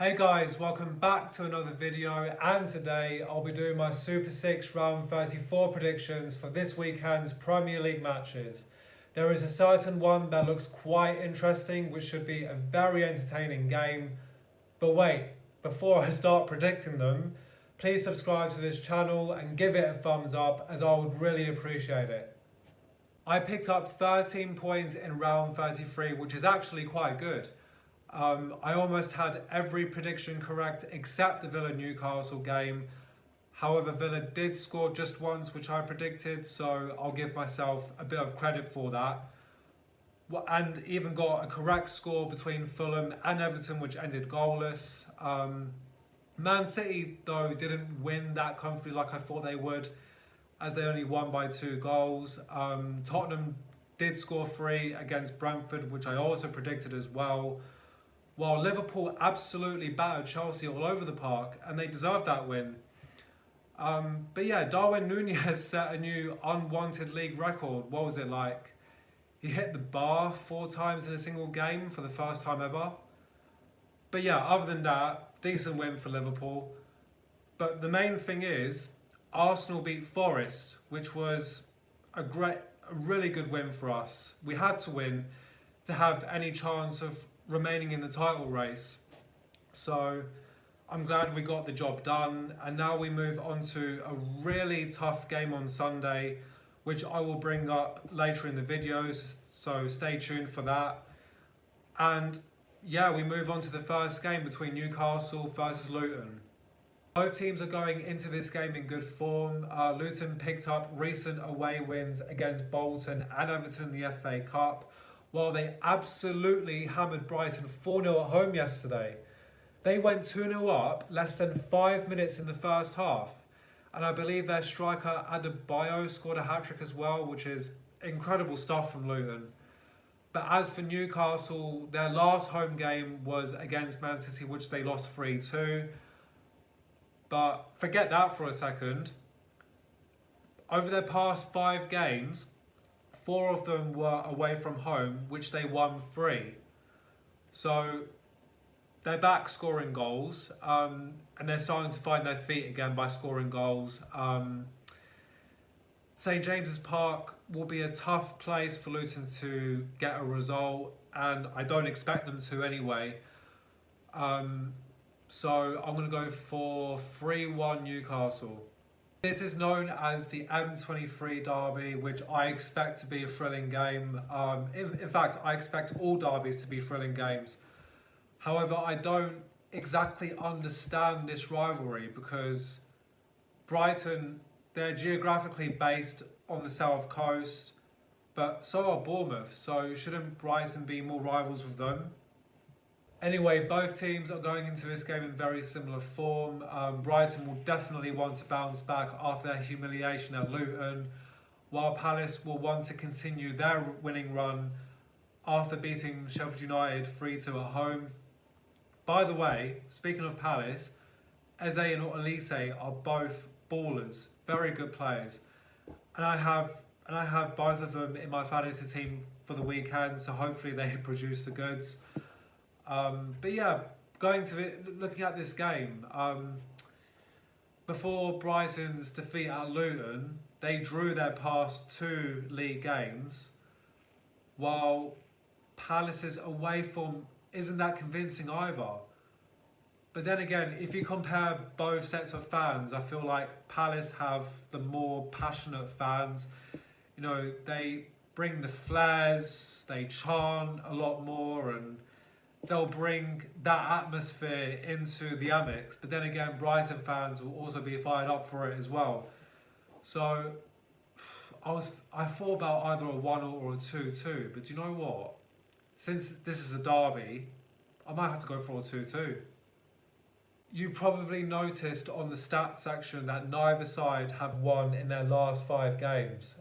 Hey guys, welcome back to another video, and today I'll be doing my Super 6 round 34 predictions for this weekend's Premier League matches. There is a certain one that looks quite interesting, which should be a very entertaining game. But wait, before I start predicting them, please subscribe to this channel and give it a thumbs up, as I would really appreciate it. I picked up 13 points in round 33, which is actually quite good. I almost had every prediction correct except the Villa-Newcastle game. However, Villa did score just once, which I predicted, so I'll give myself a bit of credit for that. And even got a correct score between Fulham and Everton, which ended goalless. Man City, though, didn't win that comfortably like I thought they would, as they only won by 2 goals. Tottenham did score 3 against Brentford, which I also predicted as well. While Liverpool absolutely battered Chelsea all over the park, and they deserved that win. But yeah, Darwin Nunez set a new unwanted league record. What was it like? He hit the bar 4 times in a single game for the first time ever. But yeah, other than that, decent win for Liverpool. But the main thing is, Arsenal beat Forest, which was a really good win for us. We had to win to have any chance of remaining in the title race. So I'm glad we got the job done, and now we move on to a really tough game on Sunday, which I will bring up later in the videos, so stay tuned for that. And yeah, we move on to the first game between Newcastle versus Luton. Both teams are going into this game in good form. Luton picked up recent away wins against Bolton and Everton in the FA Cup, while they absolutely hammered Brighton 4-0 at home yesterday. They went 2-0 up less than 5 minutes in the first half. And I believe their striker Adebayo scored a hat-trick as well, which is incredible stuff from Luton. But as for Newcastle, their last home game was against Man City, which they lost 3-2. But forget that for a second. Over their past 5 games, 4 of them were away from home, which they won 3. So they're back scoring goals, and they're starting to find their feet again by scoring goals. St James's Park will be a tough place for Luton to get a result, and I don't expect them to anyway. So I'm going to go for 3-1 Newcastle. This is known as the M23 derby, which I expect to be a thrilling game. In fact, I expect all derbies to be thrilling games. However, I don't exactly understand this rivalry because Brighton, they're geographically based on the south coast, but so are Bournemouth, so shouldn't Brighton be more rivals with them? Anyway, both teams are going into this game in very similar form. Brighton will definitely want to bounce back after their humiliation at Luton, while Palace will want to continue their winning run after beating Sheffield United 3-2 at home. By the way, speaking of Palace, Eze and Olise are both ballers, very good players. And I have both of them in my fantasy team for the weekend, so hopefully they produce the goods. But yeah, looking at this game, before Brighton's defeat at Luton, they drew their past 2 league games, while Palace's away form isn't that convincing either. But then again, if you compare both sets of fans, I feel like Palace have the more passionate fans. You know, they bring the flares, they chant a lot more, and they'll bring that atmosphere into the Amex. But then again, Brighton fans will also be fired up for it as well. So I thought about either a 1-1 or a 2-2, but do you know what? Since this is a derby, I might have to go for a 2-2. You probably noticed on the stats section that neither side have won in their last 5 games.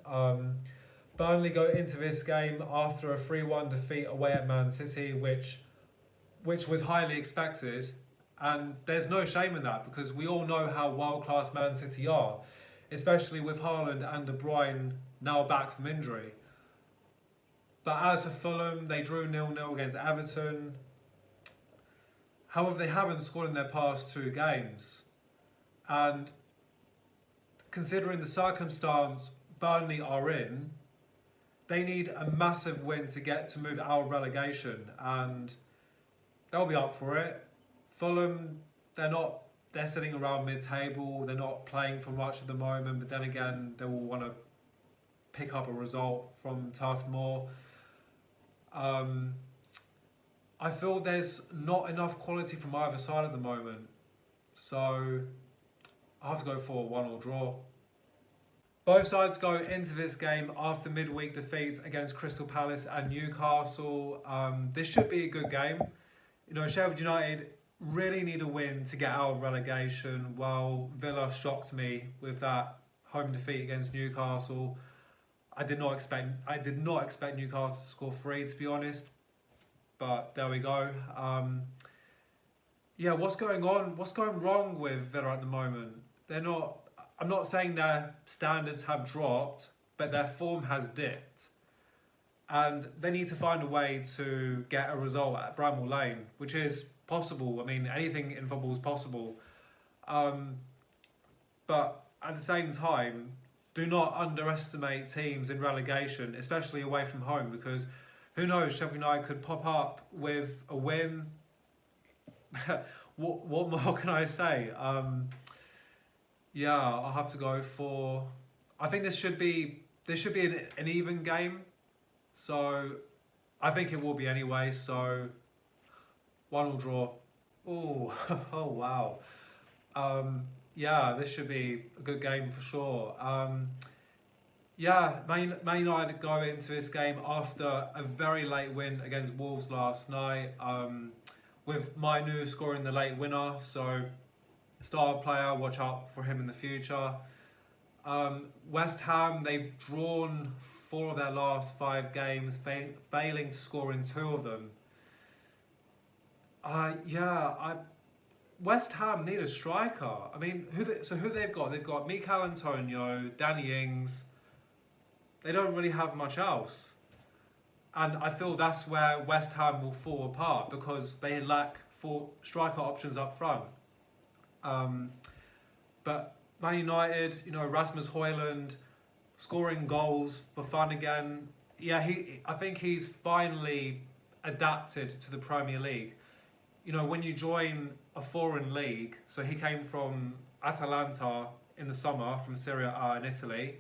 Burnley go into this game after a 3-1 defeat away at Man City, which was highly expected, and there's no shame in that because we all know how world-class Man City are, especially with Haaland and De Bruyne now back from injury. But as for Fulham, they drew 0-0 against Everton. However, they haven't scored in their past 2 games. And considering the circumstance Burnley are in, they need a massive win to get to move out of relegation, and they'll be up for it. Fulham, they're sitting around mid-table, they're not playing for much at the moment, but then again, they will want to pick up a result from Turf Moor. I feel there's not enough quality from either side at the moment, so I have to go for a 1-1 draw. Both sides go into this game after midweek defeats against Crystal Palace and Newcastle. This should be a good game. You know, Sheffield United really need a win to get out of relegation, while Villa shocked me with that home defeat against Newcastle. I did not expect Newcastle to score 3, to be honest, but there we go. Yeah, what's going on? What's going wrong with Villa at the moment? I'm not saying their standards have dropped, but their form has dipped. And they need to find a way to get a result at Bramall Lane, which is possible. I mean, anything in football is possible. But at the same time, do not underestimate teams in relegation, especially away from home, because who knows, Sheffield United could pop up with a win. What more can I say? Yeah, I'll have to go for... I think this should be an even game. So I think it will be anyway. So 1-1 draw. Oh, oh wow. Yeah, this should be a good game for sure. Yeah, Man United go into this game after a very late win against Wolves last night. With Mainu scoring the late winner, so star player, watch out for him in the future. West Ham, they've drawn 4 of their last 5 games, failing to score in 2 of them. West Ham need a striker. I mean, who they've got? They've got Mikel Antonio, Danny Ings. They don't really have much else. And I feel that's where West Ham will fall apart, because they lack 4 striker options up front. But Man United, you know, Rasmus Højlund scoring goals for fun again. Yeah, I think he's finally adapted to the Premier League. You know, when you join a foreign league, so he came from Atalanta in the summer, from Serie A in Italy.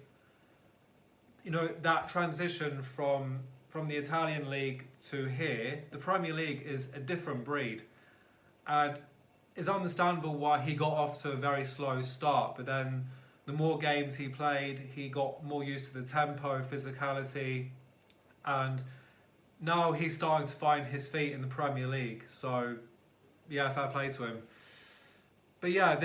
You know, that transition from the Italian league to here, the Premier League is a different breed. And it's understandable why he got off to a very slow start, but then the more games he played, he got more used to the tempo, physicality, and now he's starting to find his feet in the Premier League. So, yeah, fair play to him. But yeah,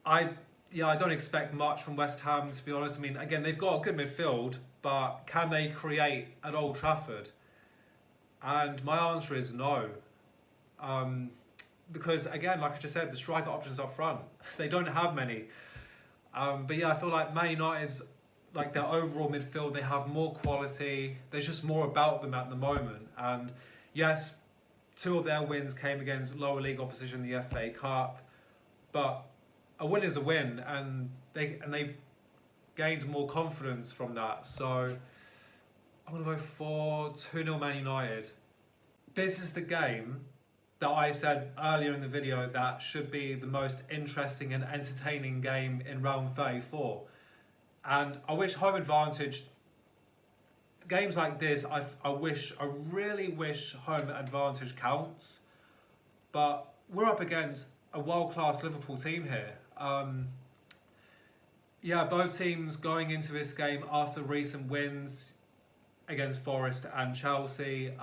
I don't expect much from West Ham, to be honest. I mean, again, they've got a good midfield, but can they create at Old Trafford? And my answer is no. Because again, like I just said, the striker options up front, they don't have many. But yeah, I feel like Man United's, like their overall midfield, they have more quality. There's just more about them at the moment. And yes, 2 of their wins came against lower league opposition in the FA Cup, but a win is a win, and they've gained more confidence from that. So I'm gonna go for 2-0 Man United. This is the game that I said earlier in the video that should be the most interesting and entertaining game in round 34. And I wish home advantage, games like this, I really wish home advantage counts. But we're up against a world-class Liverpool team here. Yeah, both teams going into this game after recent wins against Forest and Chelsea.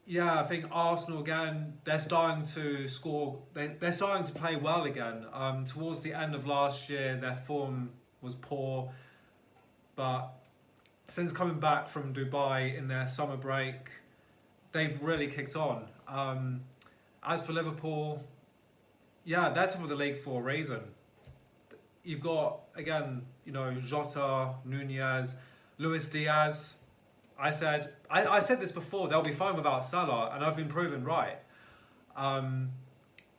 Yeah, I think Arsenal again, they're starting to score, they're starting to play well again. Towards the end of last year, their form was poor, but since coming back from Dubai in their summer break, they've really kicked on. As for Liverpool, yeah, they're top of the league for a reason. You've got, again, you know, Jota, Nunez, Luis Diaz. I said this before, they'll be fine without Salah, and I've been proven right.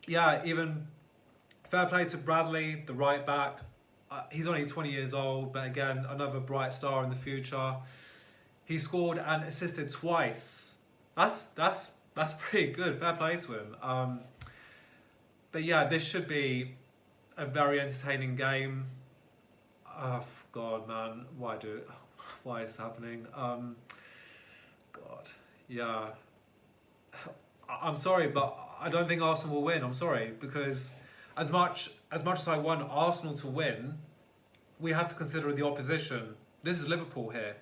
Yeah, even fair play to Bradley, the right back. He's only 20 years old, but again, another bright star in the future. He scored and assisted twice. That's pretty good. Fair play to him. But yeah, this should be a very entertaining game. Oh God, man, why is this happening? God, yeah. I'm sorry, but I don't think Arsenal will win. I'm sorry, because as much as I want Arsenal to win, we have to consider the opposition. This is Liverpool here.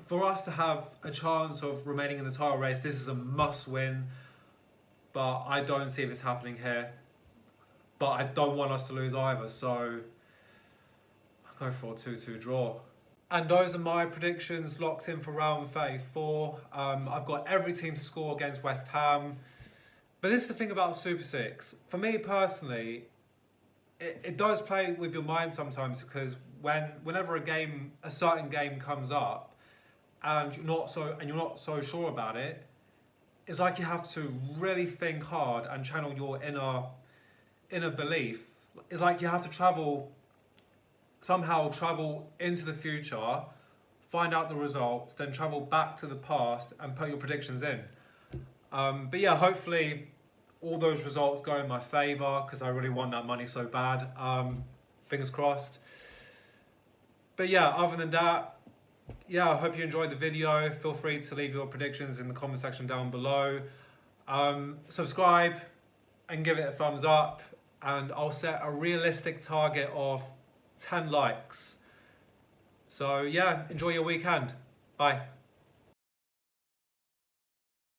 For us to have a chance of remaining in the title race, this is a must-win. But I don't see this happening here. But I don't want us to lose either, so I'll go for a 2-2 draw. And those are my predictions locked in for round 34. I've got every team to score against West Ham. But this is the thing about Super 6. For me personally, it does play with your mind sometimes, because whenever a certain game comes up and you're not so sure about it, it's like you have to really think hard and channel your inner belief. It's like you have to somehow travel into the future, find out the results, then travel back to the past and put your predictions in. But yeah, hopefully all those results go in my favour, because I really want that money so bad. Fingers crossed. But yeah, other than that, yeah, I hope you enjoyed the video. Feel free to leave your predictions in the comment section down below. Subscribe and give it a thumbs up, and I'll set a realistic target of 10 likes. So yeah, enjoy your weekend. Bye.